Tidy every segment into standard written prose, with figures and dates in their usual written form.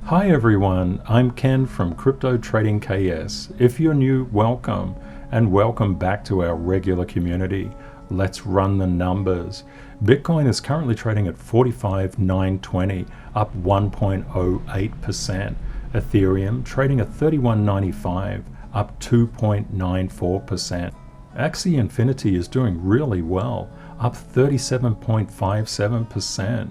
Hi everyone, I'm Ken from Crypto Trading KS. If you're new, welcome, and welcome back to our regular community. Let's run the numbers. Bitcoin is currently trading at 45,920, up 1.08%. Ethereum trading at 31.95, up 2.94%. Axie Infinity is doing really well, up 37.57%.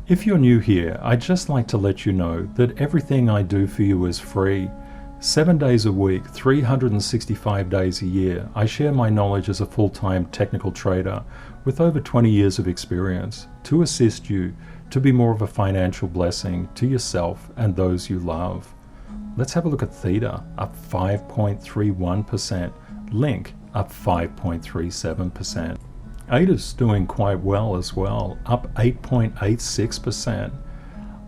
If you're new here, I'd just like to let you know that everything I do for you is free. 7 days a week, 365 days a year, I share my knowledge as a full-time technical trader with over 20 years of experience to assist you to be more of a financial blessing to yourself and those you love. Let's have a look at THETA, up 5.31%, Link up 5.37%. ADA's doing quite well as well, up 8.86%.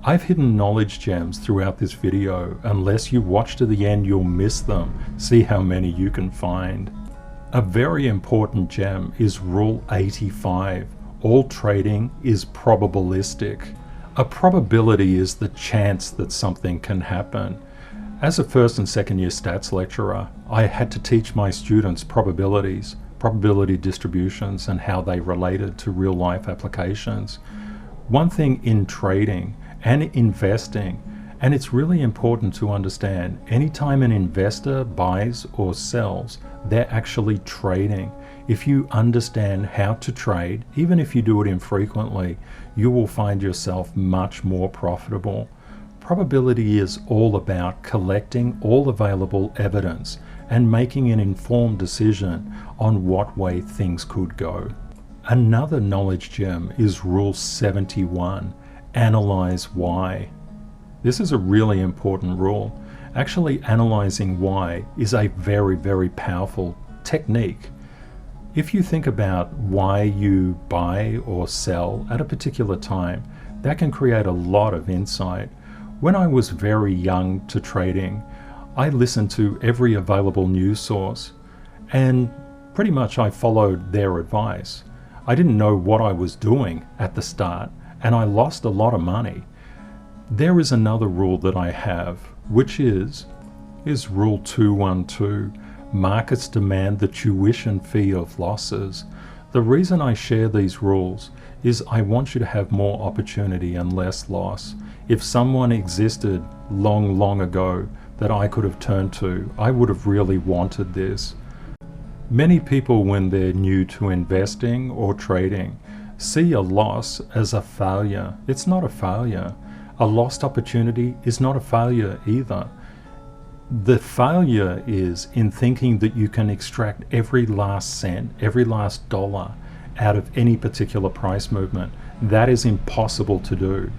I've hidden knowledge gems throughout this video. Unless you watch to the end, you'll miss them. See how many you can find. A very important gem is Rule 85. All trading is probabilistic. A probability is the chance that something can happen. As a first and second year stats lecturer, I had to teach my students probabilities, probability distributions, and how they related to real life applications. One thing in trading and investing, and it's really important to understand, anytime an investor buys or sells, they're actually trading. If you understand how to trade, even if you do it infrequently, you will find yourself much more profitable. Probability is all about collecting all available evidence and making an informed decision on what way things could go. Another knowledge gem is Rule 71, analyze why. This is a really important rule. Actually, analyzing why is a very, very powerful technique. If you think about why you buy or sell at a particular time, that can create a lot of insight. When I was very young to trading, I listened to every available news source, and pretty much I followed their advice. I didn't know what I was doing at the start, and I lost a lot of money. There is another rule that I have, which is Rule 212. Markets demand the tuition fee of losses. The reason I share these rules is I want you to have more opportunity and less loss. If someone existed long ago that I could have turned to, I would have really wanted this. Many people, when they're new to investing or trading, see a loss as a failure. It's not a failure. A lost opportunity is not a failure either. The failure is in thinking that you can extract every last cent, every last dollar out of any particular price movement. That is impossible to do.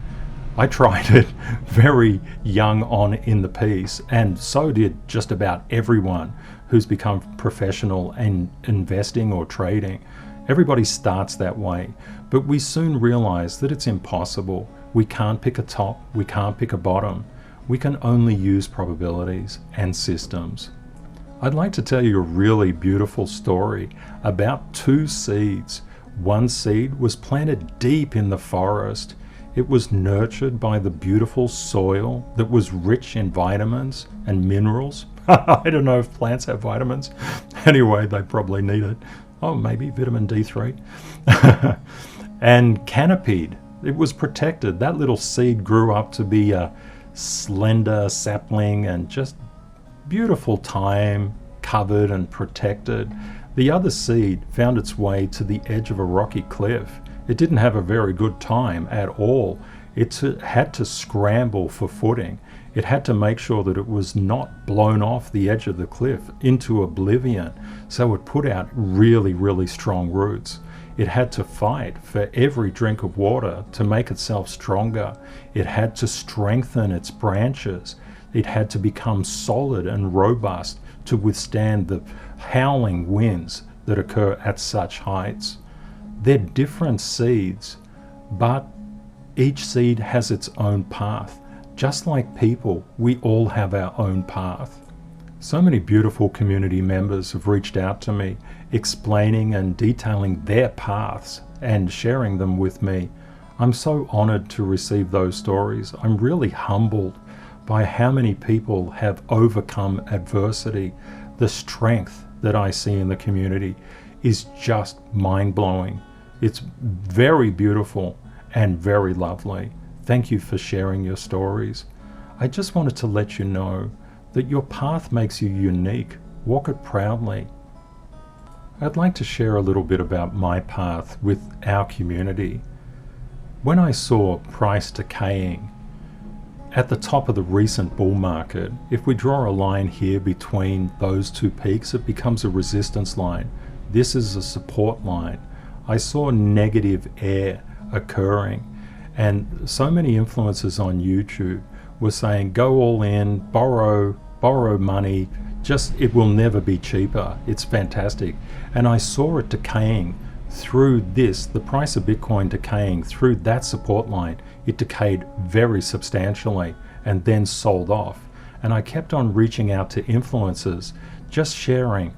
I tried it very young on in the piece, and so did just about everyone who's become professional in investing or trading. Everybody starts that way, but we soon realize that it's impossible. We can't pick a top, we can't pick a bottom. We can only use probabilities and systems. I'd like to tell you a really beautiful story about two seeds. One seed was planted deep in the forest. It was nurtured by the beautiful soil that was rich in vitamins and minerals. I don't know if plants have vitamins. Anyway, they probably need it. Oh, maybe vitamin D3. And canopied. It was protected. That little seed grew up to be a slender sapling and just beautiful time, covered and protected. The other seed found its way to the edge of a rocky cliff. It didn't have a very good time at all. It had to scramble for footing. It had to make sure that it was not blown off the edge of the cliff into oblivion. So it put out really strong roots. It had to fight for every drink of water to make itself stronger. It had to strengthen its branches. It had to become solid and robust to withstand the howling winds that occur at such heights. They're different seeds, but each seed has its own path. Just like people, we all have our own path. So many beautiful community members have reached out to me, explaining and detailing their paths and sharing them with me. I'm so honored to receive those stories. I'm really humbled by how many people have overcome adversity. The strength that I see in the community is just mind-blowing. It's very beautiful and very lovely. Thank you for sharing your stories. I just wanted to let you know that your path makes you unique. Walk it proudly. I'd like to share a little bit about my path with our community. When I saw price decaying at the top of the recent bull market, if we draw a line here between those two peaks, it becomes a resistance line. This is a support line. I saw negative air occurring, and so many influencers on YouTube were saying, go all in, borrow money, it will never be cheaper. It's fantastic. And I saw it decaying through this, the price of Bitcoin decaying through that support line. It decayed very substantially and then sold off. And I kept on reaching out to influencers, just sharing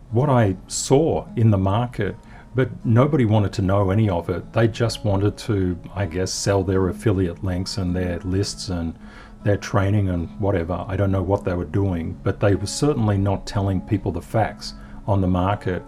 what I saw in the market, but nobody wanted to know any of it. They just wanted to, I guess, sell their affiliate links and their lists and their training and whatever. I don't know what they were doing, but they were certainly not telling people the facts on the market.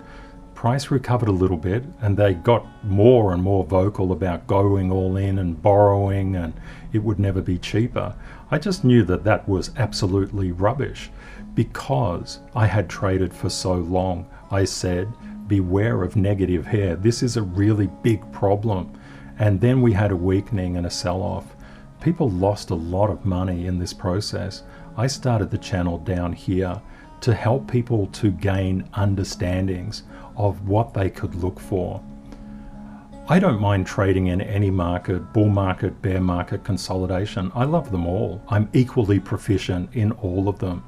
Price recovered a little bit and they got more and more vocal about going all in and borrowing and it would never be cheaper. I just knew that that was absolutely rubbish because I had traded for so long. I said, beware of negative hair. This is a really big problem. And then we had a weakening and a sell-off. People lost a lot of money in this process. I started the channel down here to help people to gain understandings of what they could look for. I don't mind trading in any market, bull market, bear market, consolidation. I love them all. I'm equally proficient in all of them.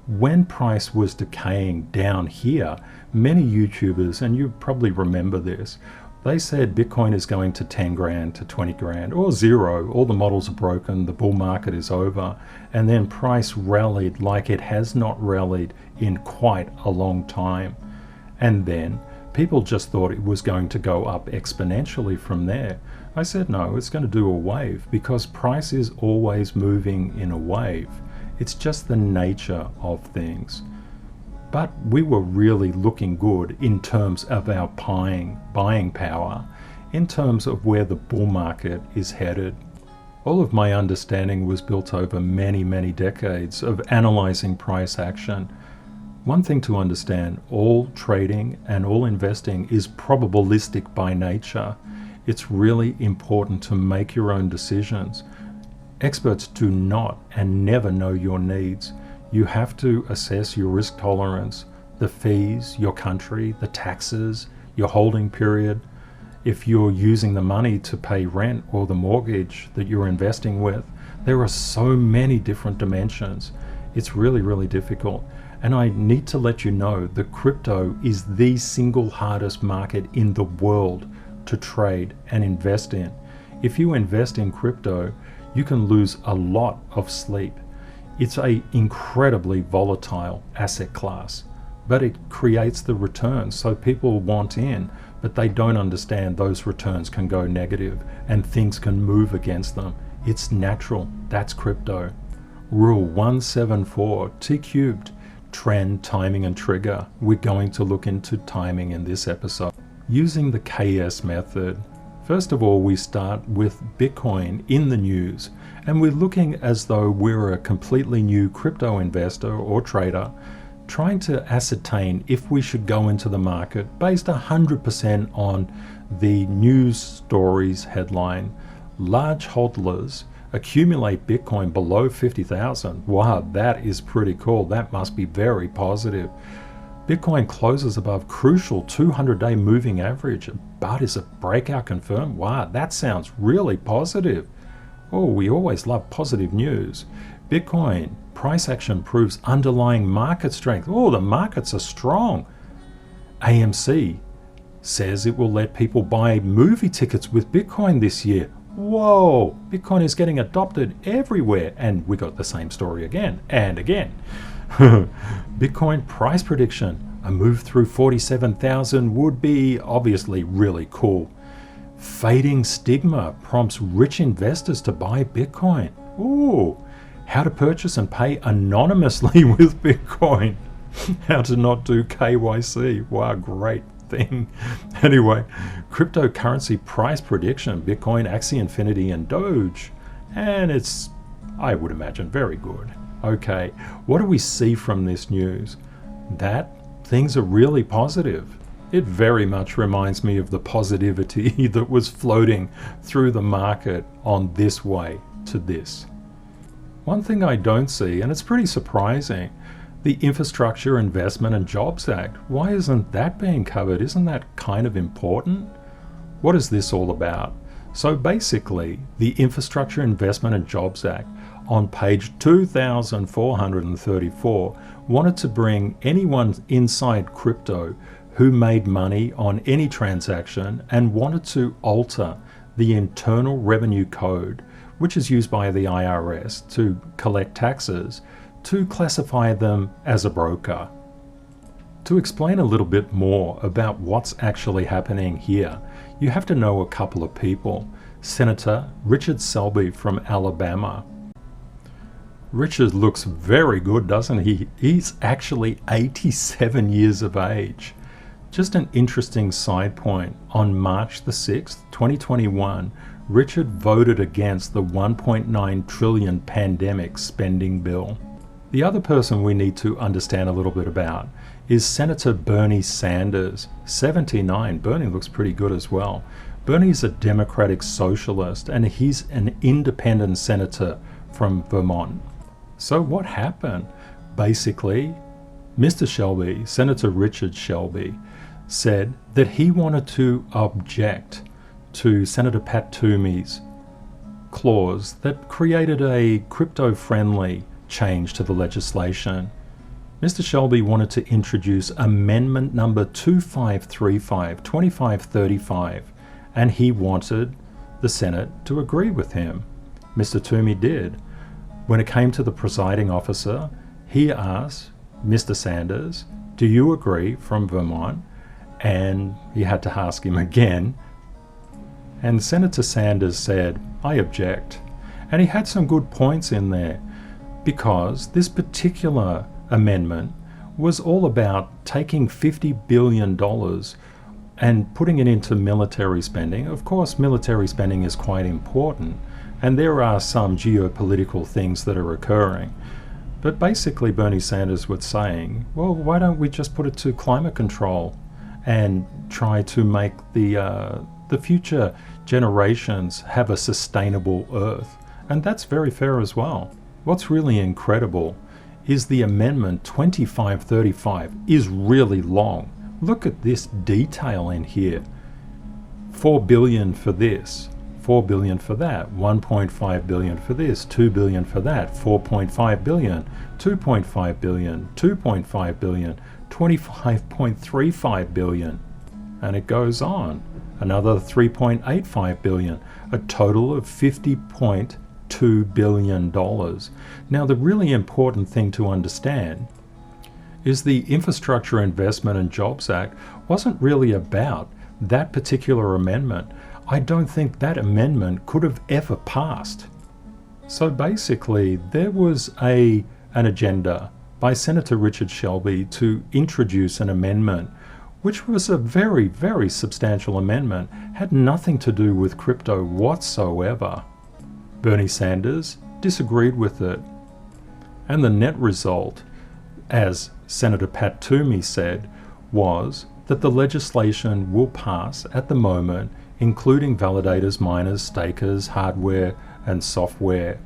When price was decaying down here, many YouTubers, and you probably remember this, they said Bitcoin is going to 10 grand to 20 grand or zero. All the models are broken. The bull market is over. And then price rallied like it has not rallied in quite a long time. And then people just thought it was going to go up exponentially from there. I said, no, it's going to do a wave because price is always moving in a wave. It's just the nature of things. But we were really looking good in terms of our buying power, in terms of where the bull market is headed. All of my understanding was built over many, many decades of analyzing price action. One thing to understand, all trading and all investing is probabilistic by nature. It's really important to make your own decisions. Experts do not and never know your needs. You have to assess your risk tolerance, the fees, your country, the taxes, your holding period. If you're using the money to pay rent or the mortgage that you're investing with, there are so many different dimensions. It's really, really difficult. And I need to let you know that crypto is the single hardest market in the world to trade and invest in. If you invest in crypto, you can lose a lot of sleep. It's an incredibly volatile asset class, but it creates the returns. So people want in, but they don't understand those returns can go negative and things can move against them. It's natural. That's crypto. Rule 174, T cubed, trend, timing, and trigger. We're going to look into timing in this episode. Using the KS method, first of all, we start with Bitcoin in the news, and we're looking as though we're a completely new crypto investor or trader, trying to ascertain if we should go into the market based 100% on the news stories headline. Large hodlers accumulate Bitcoin below 50,000. Wow, that is pretty cool. That must be very positive. Bitcoin closes above crucial 200-day moving average, but is a breakout confirmed? Wow, that sounds really positive. Oh, we always love positive news. Bitcoin price action proves underlying market strength. Oh, the markets are strong. AMC says it will let people buy movie tickets with Bitcoin this year. Whoa, Bitcoin is getting adopted everywhere. And we got the same story again and again. Bitcoin price prediction, a move through 47,000 would be obviously really cool. Fading stigma prompts rich investors to buy Bitcoin. Ooh, how to purchase and pay anonymously with Bitcoin. How to not do KYC. Wow, great thing. Anyway, cryptocurrency price prediction, Bitcoin, Axie Infinity, and Doge. And it's, I would imagine, very good. Okay, what do we see from this news? That things are really positive. It very much reminds me of the positivity that was floating through the market on this way to this. One thing I don't see, and it's pretty surprising, the Infrastructure Investment and Jobs Act. Why isn't that being covered? Isn't that kind of important? What is this all about? So basically, the Infrastructure Investment and Jobs Act on page 2434 wanted to bring anyone inside crypto who made money on any transaction and wanted to alter the Internal Revenue Code, which is used by the IRS to collect taxes, to classify them as a broker. To explain a little bit more about what's actually happening here, you have to know a couple of people. Senator Richard Selby from Alabama. Richard looks very good, doesn't he? He's actually 87 years of age. Just an interesting side point, on March the 6th, 2021, Richard voted against the $1.9 trillion pandemic spending bill. The other person we need to understand a little bit about is Senator Bernie Sanders, 79. Bernie looks pretty good as well. Bernie's a Democratic Socialist and he's an independent senator from Vermont. So what happened? Basically, Mr. Shelby, Senator Richard Shelby, said that he wanted to object to Senator Pat Toomey's clause that created a crypto-friendly change to the legislation. Mr. Shelby wanted to introduce amendment number 2535, and he wanted the Senate to agree with him. Mr. Toomey did. When it came to the presiding officer, he asked Mr. Sanders, "Do you agree?" from Vermont, and he had to ask him again. And Senator Sanders said, "I object." And he had some good points in there, because this particular amendment was all about taking $50 billion and putting it into military spending. Of course, military spending is quite important, and there are some geopolitical things that are occurring. But basically Bernie Sanders was saying, well, why don't we just put it to climate control and try to make the future generations have a sustainable Earth? And that's very fair as well. What's really incredible is the amendment 2535 is really long. Look at this detail in here. 4 billion for this, 4 billion for that, 1.5 billion for this, 2 billion for that, 4.5 billion, 2.5 billion, 2.5 billion, 25.35 billion. And it goes on. Another 3.85 billion, a total of $50.2 billion. Now, the really important thing to understand is the Infrastructure Investment and Jobs Act wasn't really about that particular amendment. I don't think that amendment could have ever passed. So basically, there was an agenda by Senator Richard Shelby to introduce an amendment, which was a very, very substantial amendment, had nothing to do with crypto whatsoever. Bernie Sanders disagreed with it. And the net result, as Senator Pat Toomey said, was that the legislation will pass at the moment, including validators, miners, stakers, hardware and software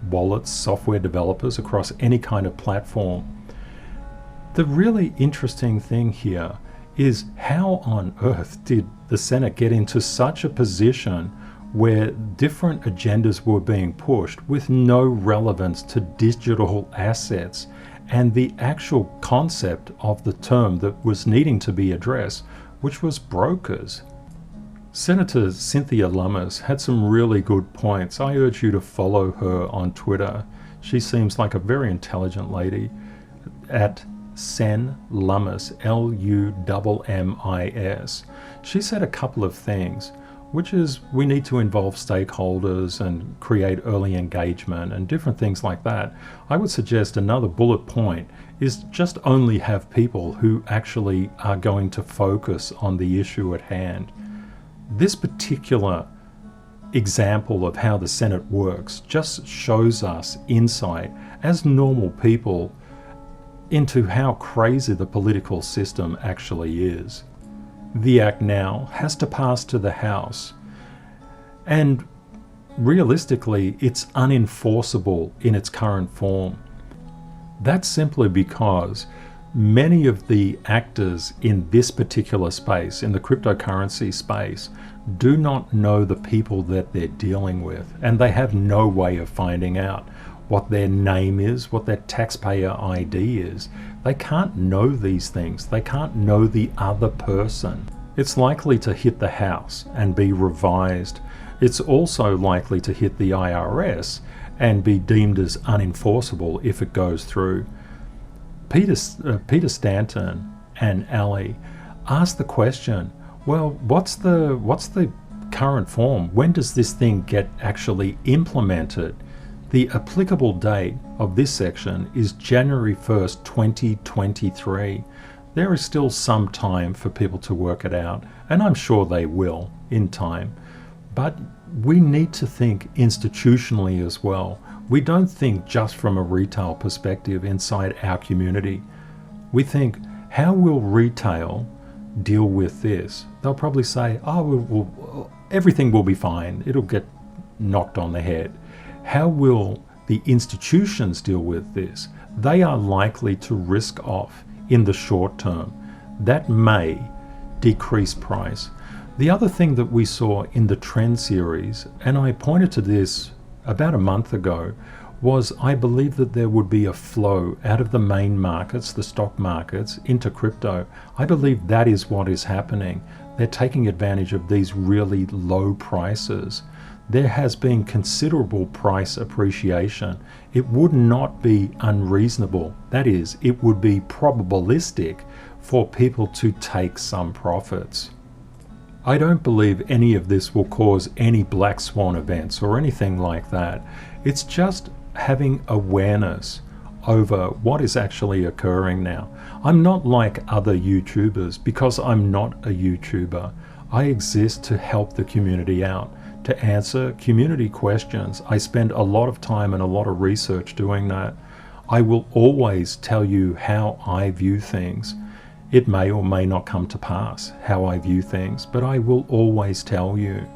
wallets, software developers across any kind of platform. The really interesting thing here is how on earth did the Senate get into such a position where different agendas were being pushed with no relevance to digital assets and the actual concept of the term that was needing to be addressed, which was brokers. Senator Cynthia Lummis had some really good points. I urge you to follow her on Twitter. She seems like a very intelligent lady. At Sen Lummis, Lummis. She said a couple of things. which is we need to involve stakeholders and create early engagement and different things like that, I would suggest another bullet point is just only have people who actually are going to focus on the issue at hand. This particular example of how the Senate works just shows us insight as normal people into how crazy the political system actually is. The act now has to pass to the House, and realistically it's unenforceable in its current form. That's simply because many of the actors in this particular space, in the cryptocurrency space, do not know the people that they're dealing with, and they have no way of finding out what their name is, what their taxpayer ID is. They can't know these things. They can't know the other person. It's likely to hit the House and be revised. It's also likely to hit the IRS and be deemed as unenforceable if it goes through. Peter Stanton and Ali asked the question, well, what's the current form? When does this thing get actually implemented? The applicable date of this section is January 1st, 2023. There is still some time for people to work it out, and I'm sure they will in time. But we need to think institutionally as well. We don't think just from a retail perspective inside our community. We think, how will retail deal with this? They'll probably say, oh, everything will be fine. It'll get knocked on the head. How will the institutions deal with this? They are likely to risk off in the short term. That may decrease price. The other thing that we saw in the trend series, and I pointed to this about a month ago, was I believe that there would be a flow out of the main markets, the stock markets, into crypto. I believe that is what is happening. They're taking advantage of these really low prices. There has been considerable price appreciation. It would not be unreasonable. That is, it would be probabilistic for people to take some profits. I don't believe any of this will cause any black swan events or anything like that. It's just having awareness over what is actually occurring now. I'm not like other YouTubers because I'm not a YouTuber. I exist to help the community out, to answer community questions. I spend a lot of time and a lot of research doing that. I will always tell you how I view things. It may or may not come to pass how I view things, but I will always tell you.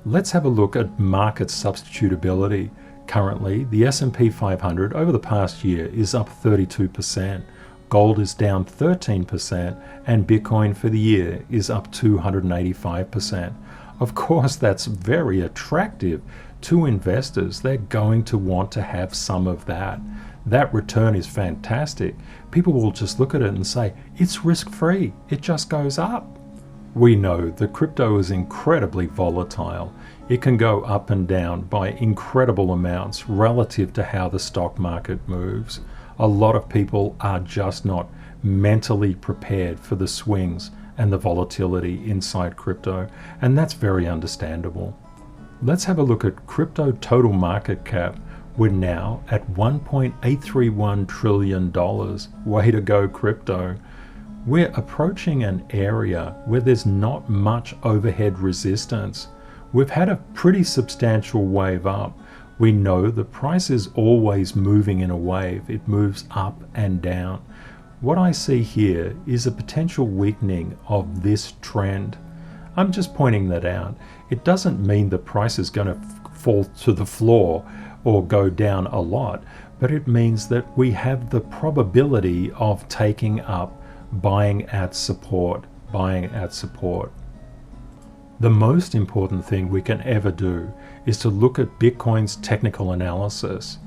Let's have a look at market substitutability. Currently, the S&P 500 over the past year is up 32%. Gold is down 13%, and Bitcoin for the year is up 285%. Of course, that's very attractive to investors. They're going to want to have some of that. That return is fantastic. People will just look at it and say, it's risk-free. It just goes up. We know that crypto is incredibly volatile. It can go up and down by incredible amounts relative to how the stock market moves. A lot of people are just not mentally prepared for the swings and the volatility inside crypto, and that's very understandable. Let's have a look at crypto total market cap. We're now at $1.831 trillion. Way to go, crypto. We're approaching an area where there's not much overhead resistance. We've had a pretty substantial wave up. We know the price is always moving in a wave. It moves up and down. What I see here is a potential weakening of this trend. I'm just pointing that out. It doesn't mean the price is going to fall to the floor or go down a lot, but it means that we have the probability of taking up buying at support. The most important thing we can ever do is to look at Bitcoin's technical analysis.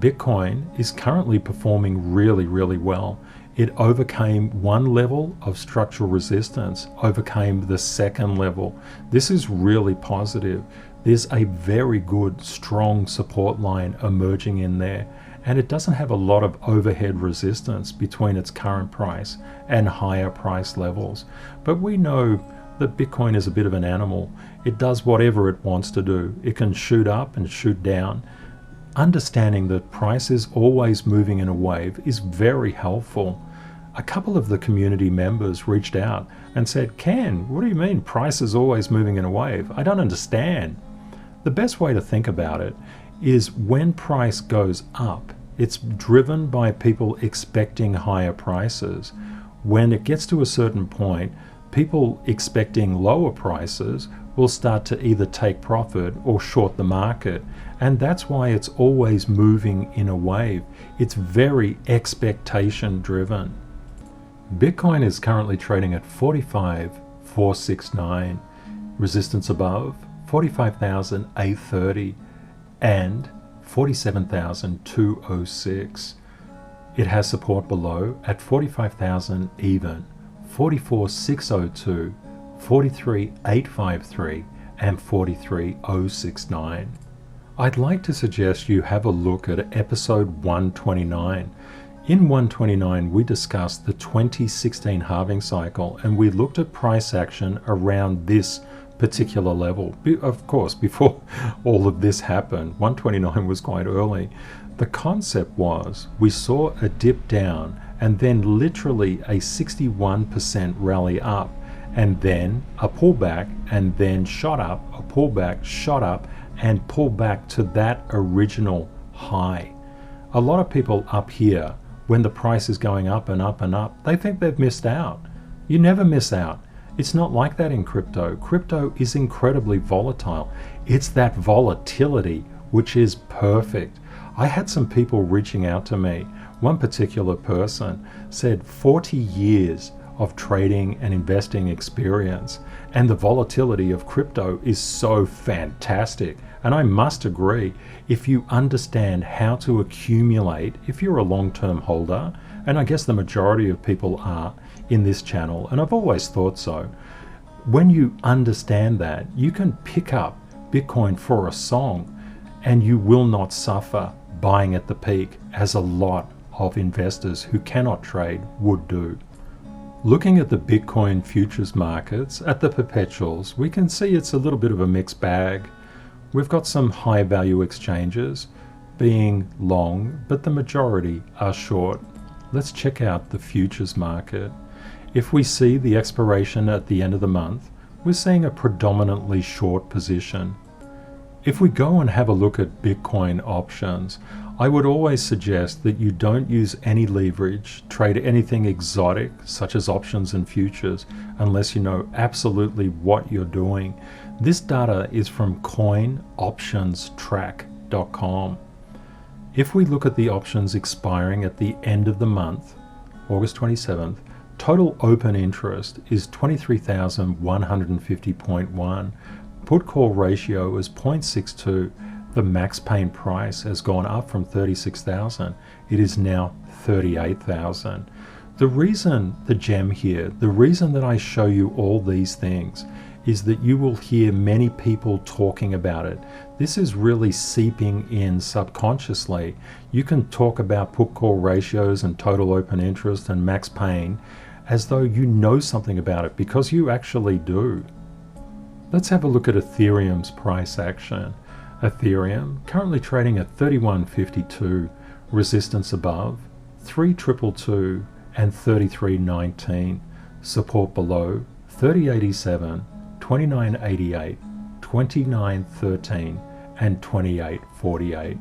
Bitcoin is currently performing really, really well. It overcame one level of structural resistance, overcame the second level. This is really positive. There's a very good, strong support line emerging in there, and it doesn't have a lot of overhead resistance between its current price and higher price levels. But we know that Bitcoin is a bit of an animal. It does whatever it wants to do. It can shoot up and shoot down. Understanding that price is always moving in a wave is very helpful. A couple of the community members reached out and said, Ken, what do you mean price is always moving in a wave? I don't understand. The best way to think about it is when price goes up, it's driven by people expecting higher prices. When it gets to a certain point, people expecting lower prices will start to either take profit or short the market. And that's why it's always moving in a wave. It's very expectation driven. Bitcoin is currently trading at 45,469, resistance above 45,830 and 47,206. It has support below at 45,000 even, 44,602, 43,853 and 43,069. I'd like to suggest you have a look at episode 129. In 129, we discussed the 2016 halving cycle and we looked at price action around this particular level. Of course, before all of this happened, 129 was quite early. The concept was we saw a dip down and then literally a 61% rally up and then a pullback and then shot up, a pullback, shot up and pulled back to that original high. A lot of people up here, when the price is going up and up and up, they think they've missed out. You never miss out. It's not like that in crypto. Crypto is incredibly volatile. It's that volatility which is perfect. I had some people reaching out to me. One particular person said 40 years of trading and investing experience, and the volatility of crypto is so fantastic. And I must agree, if you understand how to accumulate, if you're a long-term holder, and I guess the majority of people are in this channel, and I've always thought so, when you understand that, you can pick up Bitcoin for a song and you will not suffer buying at the peak, as a lot of investors who cannot trade would do. Looking at the Bitcoin futures markets, at the perpetuals, we can see it's a little bit of a mixed bag. We've got some high value exchanges being long, but the majority are short. Let's check out the futures market. If we see the expiration at the end of the month, we're seeing a predominantly short position. If we go and have a look at Bitcoin options, I would always suggest that you don't use any leverage, trade anything exotic such as options and futures unless you know absolutely what you're doing. This data is from coinoptionstrack.com. If we look at the options expiring at the end of the month, August 27th, total open interest is 23,150.1. Put call ratio is 0.62. The maxpain price has gone up from 36,000. It is now 38,000. The reason, the gem here, the reason that I show you all these things is that you will hear many people talking about it. This is really seeping in subconsciously. You can talk about put call ratios and total open interest and max pain as though you know something about it, because you actually do. Let's have a look at Ethereum's price action. Ethereum currently trading at 31.52, resistance above 3,222 and 33.19, support below 30.87, 29.88, 29.13 and 28.48.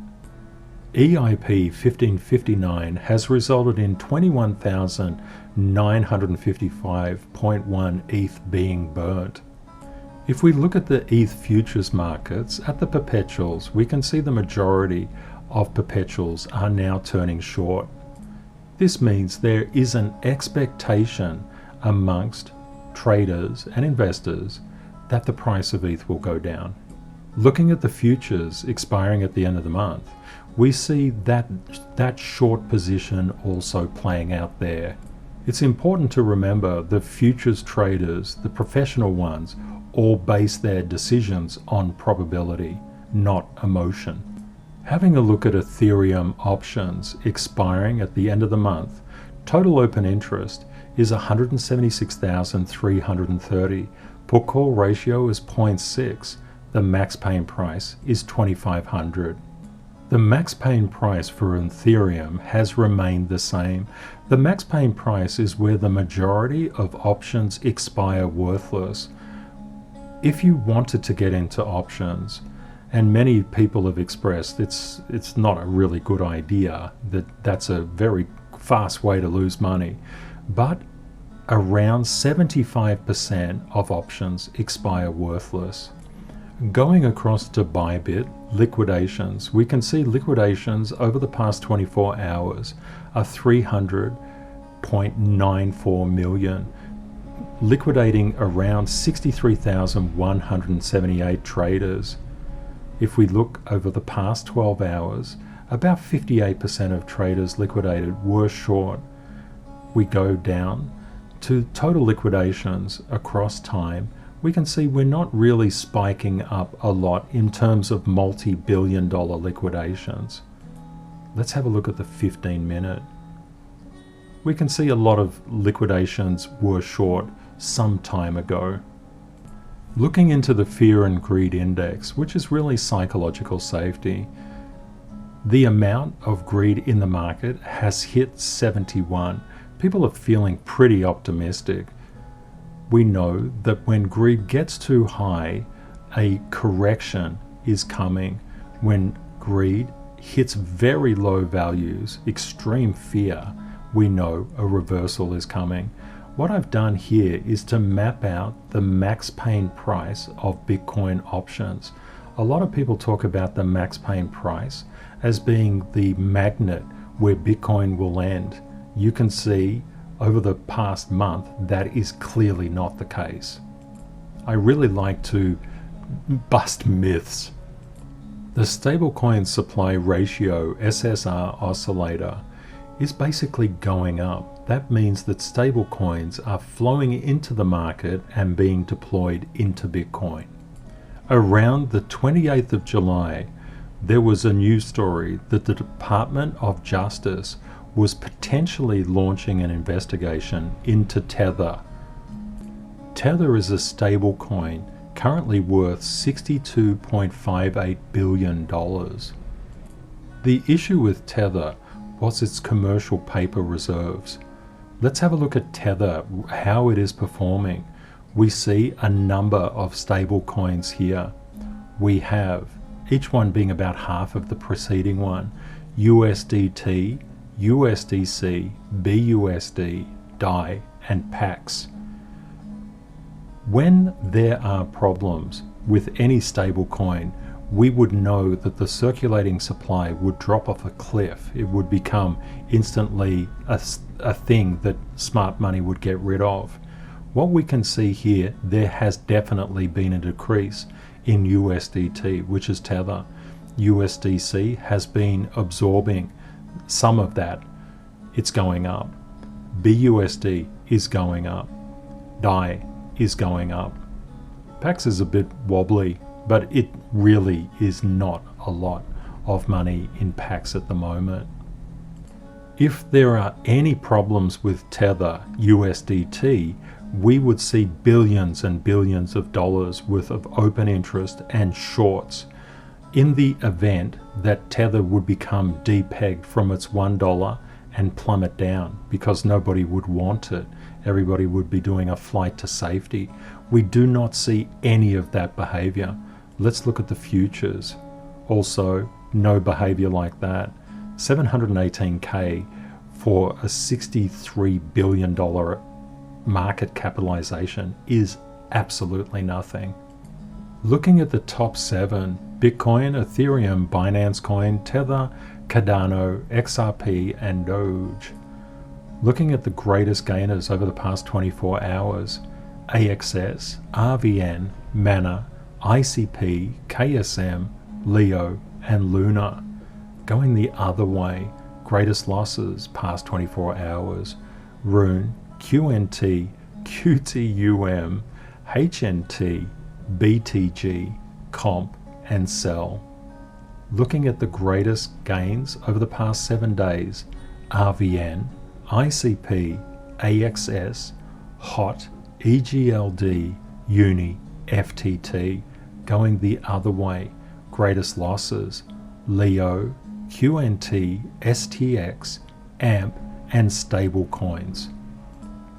EIP 1559 has resulted in 21,955.1 ETH being burnt. If we look at the ETH futures markets, at the perpetuals, we can see the majority of perpetuals are now turning short. This means there is an expectation amongst traders and investors that the price of ETH will go down. Looking at the futures expiring at the end of the month, we see that short position also playing out there. It's important to remember the futures traders, the professional ones, all base their decisions on probability, not emotion. Having a look at Ethereum options expiring at the end of the month, total open interest is 176,330. Put call ratio is 0.6. The max pain price is 2,500. The max pain price for Ethereum has remained the same. The max pain price is where the majority of options expire worthless. If you wanted to get into options, and many people have expressed it's not a really good idea, that's a very fast way to lose money, but around 75% of options expire worthless. Going across to Bybit, liquidations, we can see liquidations over the past 24 hours are 300.94 million, liquidating around 63,178 traders. If we look over the past 12 hours, about 58% of traders liquidated were short. We go down to total liquidations across time. We can see we're not really spiking up a lot in terms of multi-billion-dollar liquidations. Let's have a look at the 15-minute. We can see a lot of liquidations were short some time ago. Looking into the fear and greed index, which is really psychological safety, the amount of greed in the market has hit 71. People are feeling pretty optimistic. We know that when greed gets too high, a correction is coming. When greed hits very low values, extreme fear, we know a reversal is coming. What I've done here is to map out the max pain price of Bitcoin options. A lot of people talk about the max pain price as being the magnet where Bitcoin will end. You can see over the past month that is clearly not the case. I really like to bust myths. The stablecoin supply ratio SSR oscillator is basically going up. That means that stablecoins are flowing into the market and being deployed into Bitcoin. Around the 28th of July, there was a news story that the Department of Justice was potentially launching an investigation into THETA. THETA is a stablecoin currently worth $62.58 billion. The issue with THETA was its commercial paper reserves. Let's have a look at THETA, how it is performing. We see a number of stable coins here. We have, each one being about half of the preceding one, USDT, USDC, BUSD, DAI, and PAX. When there are problems with any stable coin, we would know that the circulating supply would drop off a cliff. It would become instantly a thing that smart money would get rid of. What we can see here, there has definitely been a decrease in USDT, which is THETA. USDC has been absorbing some of that. It's going up. BUSD is going up. DAI is going up. PAX is a bit wobbly, but it really is not a lot of money in PAX at the moment. If there are any problems with Tether USDT, we would see billions and billions of dollars worth of open interest and shorts. In the event that Tether would become depegged from its $1 and plummet down because nobody would want it, everybody would be doing a flight to safety. We do not see any of that behavior. Let's look at the futures. Also, no behavior like that. 718K for a $63 billion market capitalization is absolutely nothing. Looking at the top 7, Bitcoin, Ethereum, Binance Coin, Tether, Cardano, XRP, and Doge. Looking at the greatest gainers over the past 24 hours, AXS, RVN, Mana, ICP, KSM, Leo, and Luna. Going the other way, greatest losses past 24 hours, Rune, QNT, QTUM, HNT, BTG, Comp, and Cell. Looking at the greatest gains over the past 7 days, RVN, ICP, AXS, HOT, EGLD, Uni, FTT, going the other way, greatest losses, Leo, QNT, STX, AMP, and stable coins.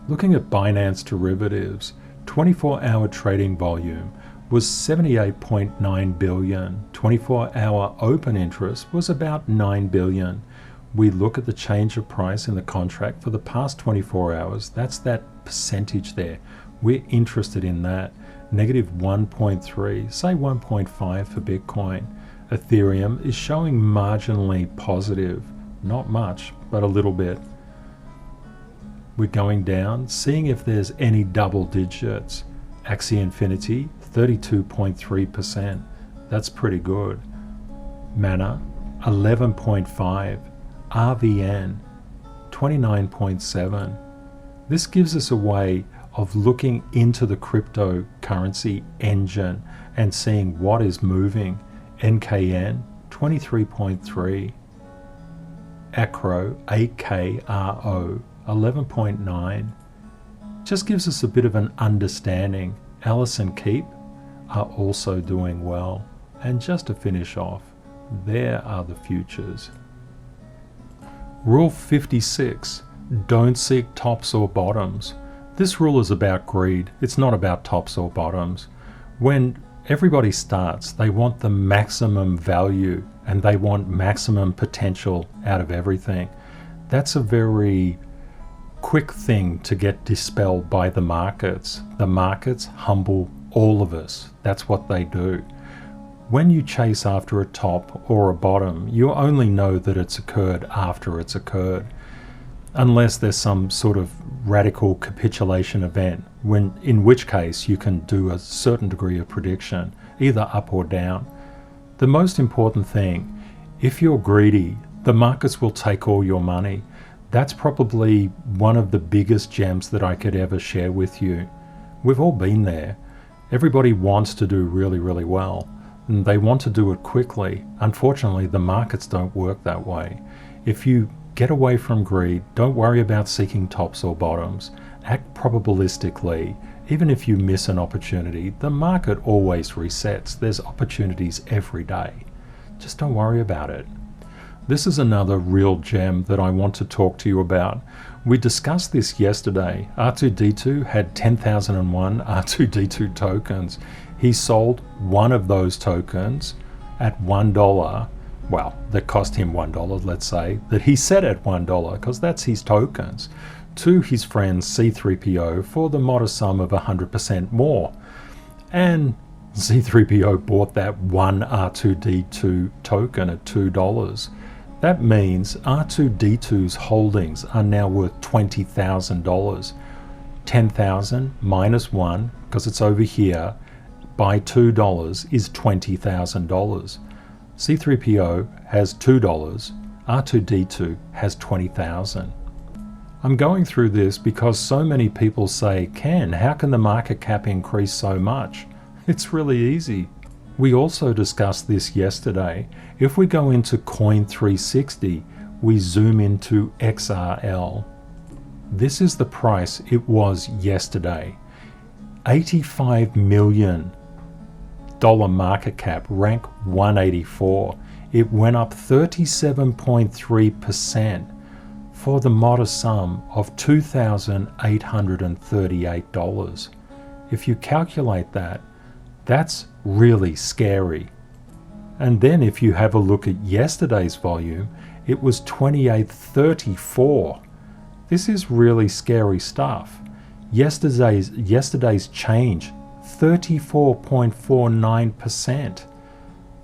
Looking at Binance derivatives, 24-hour trading volume was 78.9 billion. 24-hour open interest was about 9 billion. We look at the change of price in the contract for the past 24 hours. That's that percentage there. We're interested in that. Negative 1.3, say 1.5 for Bitcoin. Ethereum is showing marginally positive. Not much, but a little bit. We're going down, seeing if there's any double digits. Axie Infinity, 32.3%. That's pretty good. Mana, 11.5. RVN, 29.7. This gives us a way of looking into the cryptocurrency engine and seeing what is moving. NKN, 23.3. ACRO, AKRO, 11.9. Just gives us a bit of an understanding. Alice and Keep are also doing well. And just to finish off, there are the futures. Rule 56, don't seek tops or bottoms. This rule is about greed. It's not about tops or bottoms. When everybody starts, they want the maximum value and they want maximum potential out of everything. That's a very quick thing to get dispelled by the markets. The markets humble all of us. That's what they do. When you chase after a top or a bottom, you only know that it's occurred after it's occurred, unless there's some sort of radical capitulation event, in which case you can do a certain degree of prediction, either up or down. The most important thing, if you're greedy, the markets will take all your money. That's probably one of the biggest gems that I could ever share with you. We've all been there. Everybody wants to do really, really well, and they want to do it quickly. Unfortunately, the markets don't work that way. If you get away from greed, don't worry about seeking tops or bottoms. Act probabilistically. Even if you miss an opportunity, the market always resets. There's opportunities every day. Just don't worry about it. This is another real gem that I want to talk to you about. We discussed this yesterday. R2D2 had 10,001 R2D2 tokens. He sold one of those tokens at $1. Well, that cost him $1, let's say, that he set at $1 because that's his tokens, to his friend C3PO for the modest sum of 100% more. And C3PO bought that one R2D2 token at $2. That means R2D2's holdings are now worth $20,000. 10,000 minus 1, because it's over here, by $2 is $20,000. C3PO has $2, R2D2 has 20,000. I'm going through this because so many people say, Ken, how can the market cap increase so much? It's really easy. We also discussed this yesterday. If we go into Coin 360, we zoom into XRL. This is the price it was yesterday. $85 million market cap, rank 184. It went up 37.3% for the modest sum of $2,838. If you calculate that, that's really scary. And then if you have a look at yesterday's volume, it was 2834. This is really scary stuff. Yesterday's change, 34.49%.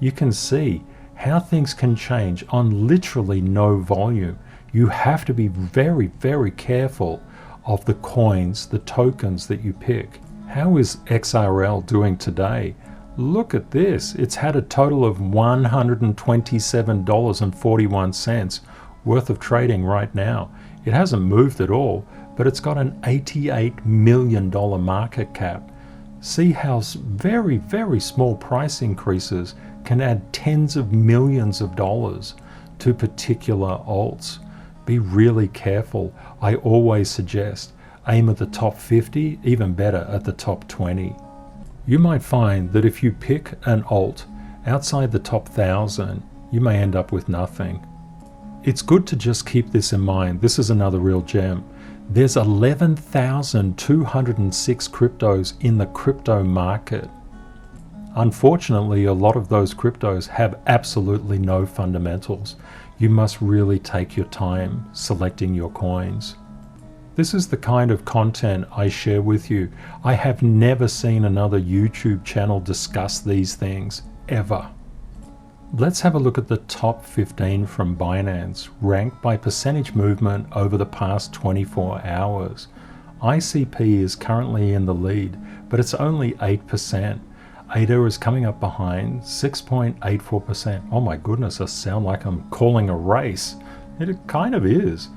You can see how things can change on literally no volume. You have to be very, very careful of the coins, the tokens that you pick. How is XRL doing today? Look at this. It's had a total of $127.41 worth of trading right now. It hasn't moved at all, but it's got an $88 million market cap. See how very, very small price increases can add tens of millions of dollars to particular alts. Be really careful. I always suggest aim at the top 50, even better at the top 20. You might find that if you pick an alt outside the top 1,000, you may end up with nothing. It's good to just keep this in mind. This is another real gem. There's 11,206 cryptos in the crypto market. Unfortunately, a lot of those cryptos have absolutely no fundamentals. You must really take your time selecting your coins. This is the kind of content I share with you. I have never seen another YouTube channel discuss these things, ever. Let's have a look at the top 15 from Binance, ranked by percentage movement over the past 24 hours. ICP is currently in the lead, but it's only 8%. ADA is coming up behind, 6.84%. Oh my goodness, I sound like I'm calling a race. It kind of is.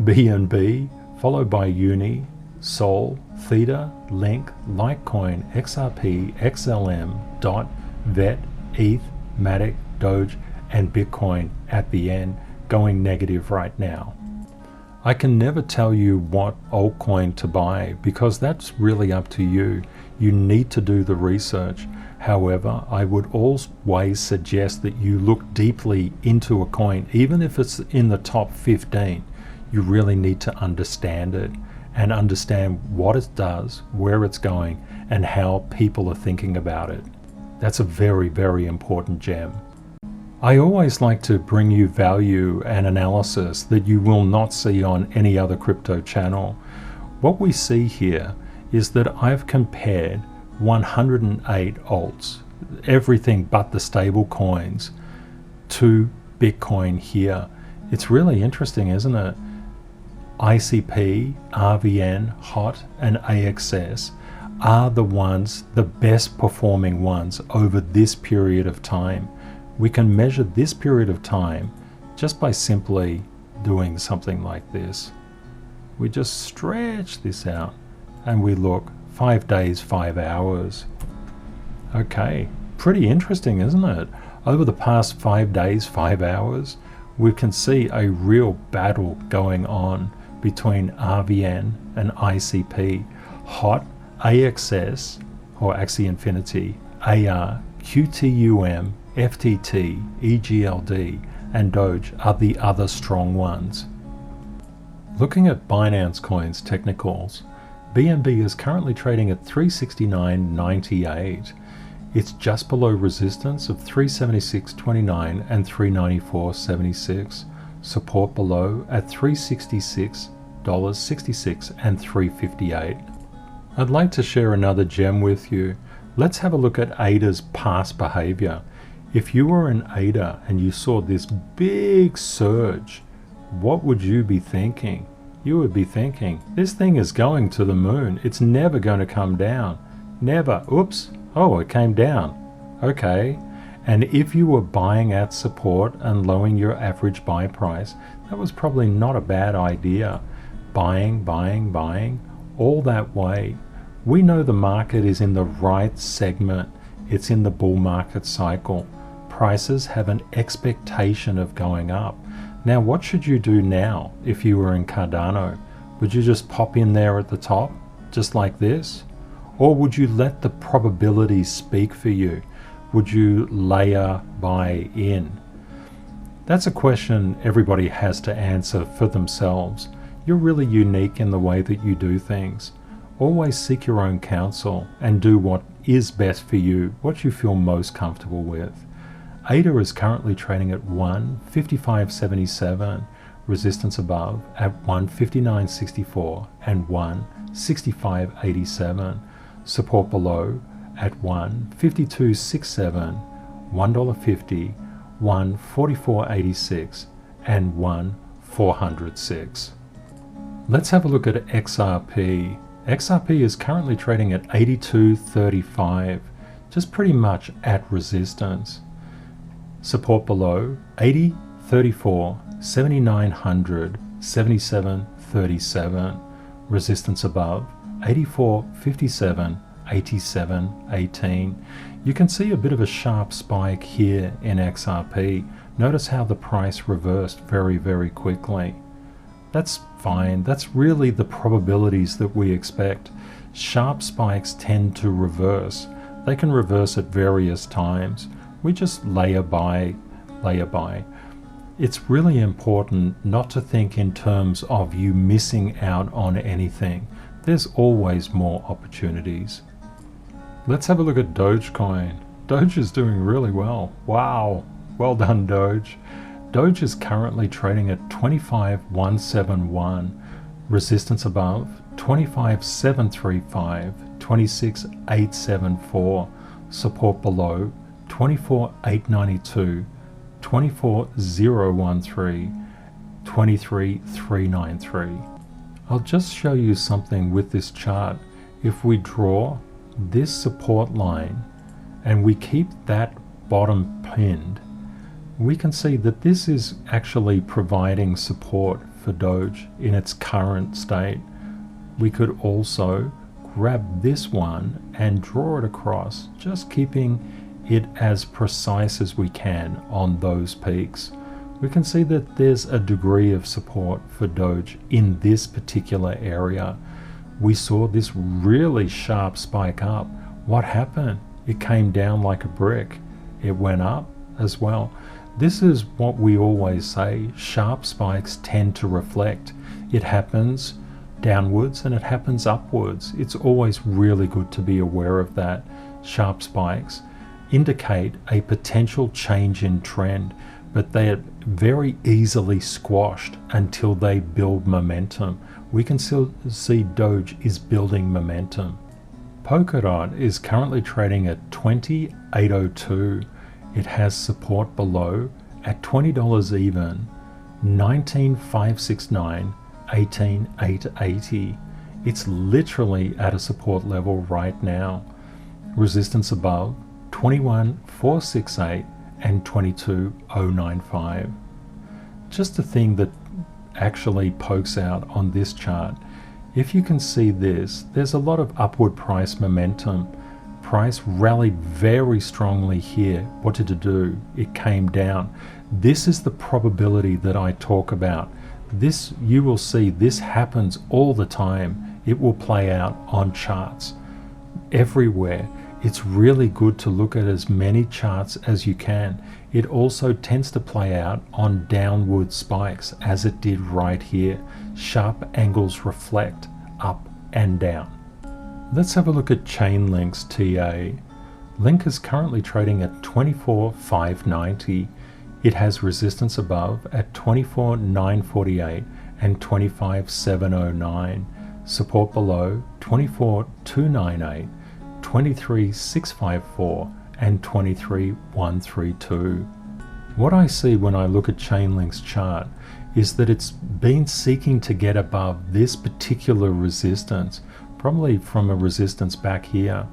BNB, followed by Uni, Sol, THETA, Link, Litecoin, XRP, XLM, Dot, VET, ETH, MATIC, Doge, and Bitcoin at the end, going negative right now. I can never tell you what altcoin to buy because that's really up to you. You need to do the research. However, I would always suggest that you look deeply into a coin, even if it's in the top 15. You really need to understand it and understand what it does, where it's going, and how people are thinking about it. That's a very, very important gem. I always like to bring you value and analysis that you will not see on any other crypto channel. What we see here is that I've compared 108 alts, everything but the stable coins, to Bitcoin here. It's really interesting, isn't it? ICP, RVN, HOT, and AXS are the ones, the best performing ones over this period of time. We can measure this period of time just by simply doing something like this. We just stretch this out and we look 5 days, 5 hours. Okay, pretty interesting, isn't it? Over the past 5 days, 5 hours, we can see a real battle going on between RVN and ICP, HOT, AXS, or Axie Infinity, AR, QTUM, FTT, EGLD, and Doge are the other strong ones. Looking at Binance Coin's technicals, BNB is currently trading at 369.98. It's just below resistance of 376.29 and 394.76. Support below at $366.66 and $358. I'd like to share another gem with you. Let's have a look at ADA's past behavior. If you were in ADA and you saw this big surge, what would you be thinking? You would be thinking, this thing is going to the moon. It's never going to come down. Never. Oops. Oh, it came down. Okay. And if you were buying at support and lowering your average buy price, that was probably not a bad idea. Buying, all that way. We know the market is in the right segment. It's in the bull market cycle. Prices have an expectation of going up. Now, what should you do now if you were in Cardano? Would you just pop in there at the top, just like this? Or would you let the probabilities speak for you? Would you layer buy in? That's a question everybody has to answer for themselves. You're really unique in the way that you do things. Always seek your own counsel and do what is best for you, what you feel most comfortable with. ADA is currently trading at 155.77, resistance above at 159.64 and 165.87, support below at 152.67, $1.50, 144.86 and 1,406. Let's have a look at XRP. XRP is currently trading at 82.35, just pretty much at resistance. Support below 80.34, 7,900, 77.37. Resistance above 84.57, 87.18. You can see a bit of a sharp spike here in XRP. Notice how the price reversed very, very quickly. That's fine. That's really the probabilities that we expect. Sharp spikes tend to reverse. They can reverse at various times. We just layer by layer by. It's really important not to think in terms of you missing out on anything. There's always more opportunities. Let's have a look at Dogecoin. Doge is doing really well. Wow, well done Doge. Doge is currently trading at 25,171, resistance above 25,735, 26,874, support below 24,892, 24,013, 23,393. I'll just show you something with this chart. If we draw this support line and we keep that bottom pinned, we can see that this is actually providing support for Doge in its current state. We could also grab this one and draw it across, just keeping it as precise as we can on those peaks. We can see that there's a degree of support for Doge in this particular area. We saw this really sharp spike up. What happened? It came down like a brick. It went up as well. This is what we always say, sharp spikes tend to reflect. It happens downwards and it happens upwards. It's always really good to be aware of that. Sharp spikes indicate a potential change in trend, but they are very easily squashed until they build momentum. We can still see Doge is building momentum. Polkadot is currently trading at 20,802. It has support below at $20 even, 19,569, 18,880. It's literally at a support level right now. Resistance above 21,468 and 22,095. Just a thing that actually pokes out on this chart. If you can see this, there's a lot of upward price momentum. Price rallied very strongly here. What did it do? It came down. This is the probability that I talk about. This, you will see, this happens all the time. It will play out on charts everywhere. It's really good to look at as many charts as you can. It also tends to play out on downward spikes, as it did right here. Sharp angles reflect up and down. Let's have a look at Chainlink's TA. Link is currently trading at 24,590. It has resistance above at 24,948 and 25,709. Support below 24,298, 23,654 and 23,132. What I see when I look at Chainlink's chart is that it's been seeking to get above this particular resistance, probably from a resistance back here.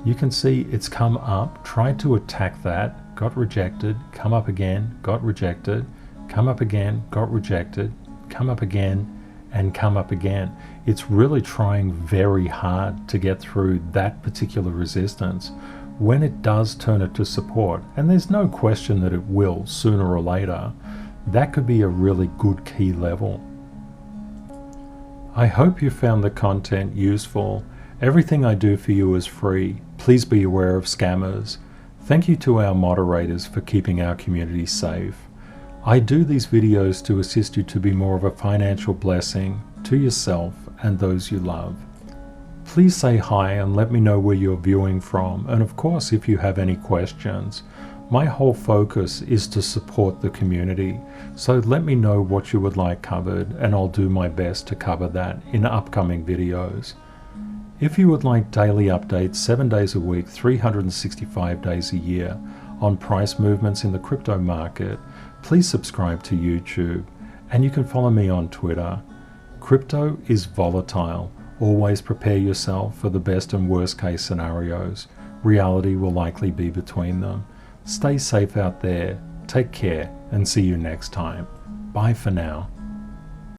You can see it's come up, tried to attack that, got rejected, come up again, got rejected, come up again, got rejected, come up again, and come up again. It's really trying very hard to get through that particular resistance. When it does turn it to support, and there's no question that it will sooner or later, that could be a really good key level. I hope you found the content useful. Everything I do for you is free. Please be aware of scammers. Thank you to our moderators for keeping our community safe. I do these videos to assist you to be more of a financial blessing to yourself and those you love. Please say hi and let me know where you're viewing from, and of course if you have any questions. My whole focus is to support the community, so let me know what you would like covered and I'll do my best to cover that in upcoming videos. If you would like daily updates 7 days a week, 365 days a year on price movements in the crypto market, please subscribe to YouTube, and you can follow me on Twitter. Crypto is volatile. Always prepare yourself for the best and worst case scenarios. Reality will likely be between them. Stay safe out there, take care, and see you next time. Bye for now.